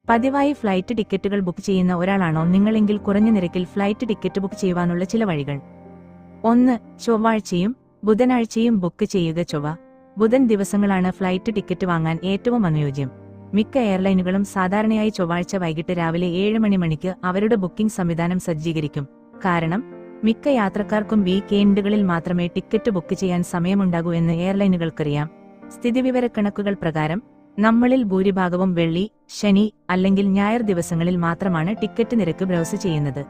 പതിവായി ഫ്ലൈറ്റ് ടിക്കറ്റുകൾ ബുക്ക് ചെയ്യുന്ന ഒരാളാണോ നിങ്ങളെങ്കിൽ കുറഞ്ഞ നിരക്കിൽ ഫ്ലൈറ്റ് ടിക്കറ്റ് ബുക്ക് ചെയ്യുവാനുള്ള ചില വഴികൾ. 1. ചൊവ്വാഴ്ചയും ബുധനാഴ്ചയും ബുക്ക് ചെയ്യുക. ചൊവ്വ, ബുധൻ ദിവസങ്ങളാണ് ഫ്ലൈറ്റ് ടിക്കറ്റ് വാങ്ങാൻ ഏറ്റവും അനുയോജ്യം. മിക്ക എയർലൈനുകളും സാധാരണയായി ചൊവ്വാഴ്ച വൈകിട്ട് രാവിലെ 7 മണിക്ക് അവരുടെ ബുക്കിംഗ് സംവിധാനം സജ്ജീകരിക്കും. കാരണം മിക്ക യാത്രക്കാർക്കും വീക്കെൻഡുകളിൽ മാത്രമേ ടിക്കറ്റ് ബുക്ക് ചെയ്യാൻ സമയമുണ്ടാകൂ എന്ന് എയർലൈനുകൾക്കറിയാം. സ്ഥിതിവിവരക്കണക്കുകൾ പ്രകാരം നമ്മളിൽ ഭൂരിഭാഗവും വെള്ളി, ശനി അല്ലെങ്കിൽ ഞായർ ദിവസങ്ങളിൽ മാത്രമാണ് ടിക്കറ്റ് നിരക്ക് ബ്രൗസ് ചെയ്യുന്നത്.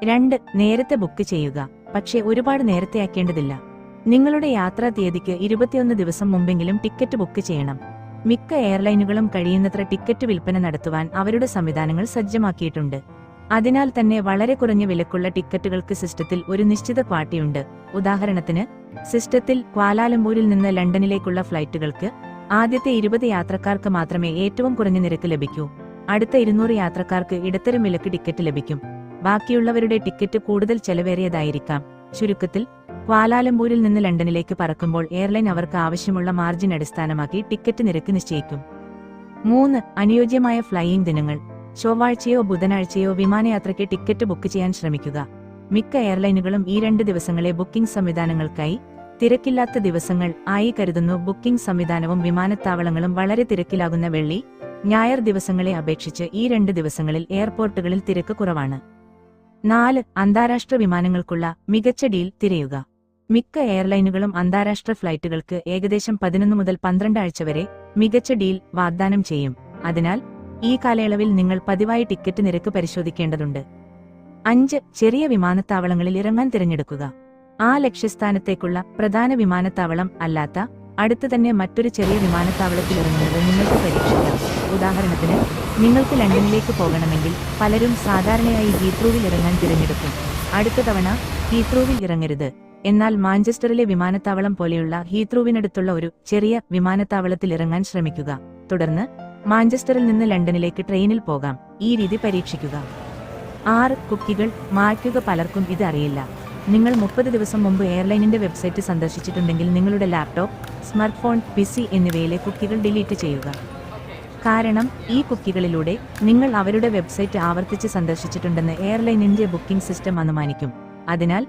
2. നേരത്തെ ബുക്ക് ചെയ്യുക, പക്ഷേ ഒരുപാട് നേരത്തെയാക്കേണ്ടതില്ല. നിങ്ങളുടെ യാത്രാ തീയതിക്ക് 21 ദിവസം മുമ്പെങ്കിലും ടിക്കറ്റ് ബുക്ക് ചെയ്യണം. മിക്ക എയർലൈനുകളും കഴിയുന്നത്ര ടിക്കറ്റ് വിൽപ്പന നടത്തുവാൻ അവരുടെ സംവിധാനങ്ങൾ സജ്ജമാക്കിയിട്ടുണ്ട്. അതിനാൽ തന്നെ വളരെ കുറഞ്ഞ വിലക്കുള്ള ടിക്കറ്റുകൾക്ക് സിസ്റ്റത്തിൽ ഒരു നിശ്ചിത ക്വാട്ടയുണ്ട്. ഉദാഹരണത്തിന്, സിസ്റ്റത്തിൽ ക്വാലാലംപൂരിൽ നിന്ന് ലണ്ടനിലേക്കുള്ള ഫ്ലൈറ്റുകൾക്ക് ആദ്യത്തെ 20 യാത്രക്കാർക്ക് മാത്രമേ ഏറ്റവും കുറഞ്ഞ നിരക്ക് ലഭിക്കൂ. അടുത്ത 200 യാത്രക്കാർക്ക് ഇടത്തരം വിലക്ക് ടിക്കറ്റ് ലഭിക്കും. ബാക്കിയുള്ളവരുടെ ടിക്കറ്റ് കൂടുതൽ ചെലവേറിയതായിരിക്കാം. ചുരുക്കത്തിൽ, ക്വാലാലംപൂരിൽ നിന്ന് ലണ്ടനിലേക്ക് പറക്കുമ്പോൾ എയർലൈൻ അവർക്ക് ആവശ്യമുള്ള മാർജിൻ അടിസ്ഥാനമാക്കി ടിക്കറ്റ് നിരക്ക് നിശ്ചയിക്കും. 3. അനുയോജ്യമായ ഫ്ലൈയിംഗ് ദിനങ്ങൾ. ചൊവ്വാഴ്ചയോ ബുധനാഴ്ചയോ വിമാനയാത്രയ്ക്ക് ടിക്കറ്റ് ബുക്ക് ചെയ്യാൻ ശ്രമിക്കുക. മിക്ക എയർലൈനുകളും ഈ 2 ദിവസങ്ങളെ ബുക്കിംഗ് സംവിധാനങ്ങൾക്കായി തിരക്കില്ലാത്ത ദിവസങ്ങൾ ആയി കരുതുന്നു. ബുക്കിംഗ് സംവിധാനവും വിമാനത്താവളങ്ങളും വളരെ തിരക്കിലാകുന്ന വെള്ളി, ഞായർ ദിവസങ്ങളെ അപേക്ഷിച്ച് ഈ 2 ദിവസങ്ങളിൽ എയർപോർട്ടുകളിൽ തിരക്ക് കുറവാണ്. 4. അന്താരാഷ്ട്ര വിമാനങ്ങൾക്കുള്ള മികച്ച ഡീൽ തിരയുക. മിക്ക എയർലൈനുകളും അന്താരാഷ്ട്ര ഫ്ലൈറ്റുകൾക്ക് ഏകദേശം 11 മുതൽ 12 ആഴ്ച വരെ മികച്ച ഡീൽ വാഗ്ദാനം ചെയ്യും. അതിനാൽ ഈ കാലയളവിൽ നിങ്ങൾ പതിവായി ടിക്കറ്റ് നിരക്ക് പരിശോധിക്കേണ്ടതുണ്ട്. 5. ചെറിയ വിമാനത്താവളങ്ങളിൽ ഇറങ്ങാൻ തിരഞ്ഞെടുക്കുക. ആ ലക്ഷ്യസ്ഥാനത്തേക്കുള്ള പ്രധാന വിമാനത്താവളം അല്ലാത്ത അടുത്ത് തന്നെ മറ്റൊരു ചെറിയ വിമാനത്താവളത്തിൽ ഇറങ്ങുന്നത് നിങ്ങൾക്ക് പരീക്ഷിക്കാം. ഉദാഹരണത്തിന്, നിങ്ങൾക്ക് ലണ്ടനിലേക്ക് പോകണമെങ്കിൽ പലരും സാധാരണയായി ഹീത്രൂവിൽ ഇറങ്ങാൻ തിരഞ്ഞെടുക്കും. അടുത്ത തവണ ഹീത്രൂവിൽ ഇറങ്ങരുത്. എന്നാൽ മാഞ്ചസ്റ്ററിലെ വിമാനത്താവളം പോലെയുള്ള ഹീത്രൂവിനടുത്തുള്ള ഒരു ചെറിയ വിമാനത്താവളത്തിൽ ഇറങ്ങാൻ ശ്രമിക്കുക. തുടർന്ന് മാഞ്ചസ്റ്ററിൽ നിന്ന് ലണ്ടനിലേക്ക് ട്രെയിനിൽ പോകാം. ഈ രീതി പരീക്ഷിക്കുക. 6. കുക്കികൾ മായ്ക്കുക. പലർക്കും ഇത് അറിയില്ല. നിങ്ങൾ 30 ദിവസം മുമ്പ് എയർലൈനിന്റെ വെബ്സൈറ്റ് സന്ദർശിച്ചിട്ടുണ്ടെങ്കിൽ നിങ്ങളുടെ ലാപ്ടോപ്പ്, സ്മാർട്ട്ഫോൺ, PC എന്നിവയിലെ കുക്കികൾ ഡിലീറ്റ് ചെയ്യുക. കാരണം ഈ കുക്കികളിലൂടെ നിങ്ങൾ അവരുടെ വെബ്സൈറ്റ് ആവർത്തിച്ച് സന്ദർശിച്ചിട്ടുണ്ടെന്ന് എയർലൈനിന്റെ ബുക്കിംഗ് സിസ്റ്റം അനുമാനിക്കും. അതിനാൽ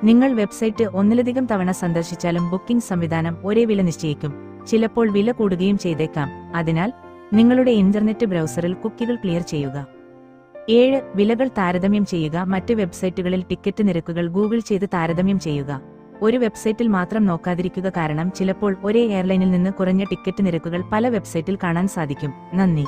നിങ്ങൾ വെബ്സൈറ്റ് ഒന്നിലധികം തവണ സന്ദർശിച്ചാലും ബുക്കിംഗ് സംവിധാനം ഒരേ വില നിശ്ചയിക്കും. ചിലപ്പോൾ വില കൂടുകയും ചെയ്തേക്കാം. അതിനാൽ നിങ്ങളുടെ ഇന്റർനെറ്റ് ബ്രൗസറിൽ കുക്കികൾ ക്ലിയർ ചെയ്യുക. 7. വിലകൾ താരതമ്യം ചെയ്യുക. മറ്റ് വെബ്സൈറ്റുകളിൽ ടിക്കറ്റ് നിരക്കുകൾ ഗൂഗിൾ ചെയ്ത് താരതമ്യം ചെയ്യുക. ഒരു വെബ്സൈറ്റിൽ മാത്രം നോക്കാതിരിക്കുക, കാരണം ചിലപ്പോൾ ഒരേ എയർലൈനിൽ നിന്ന് കുറഞ്ഞ ടിക്കറ്റ് നിരക്കുകൾ പല വെബ്സൈറ്റിൽ കാണാൻ സാധിക്കും. നന്ദി.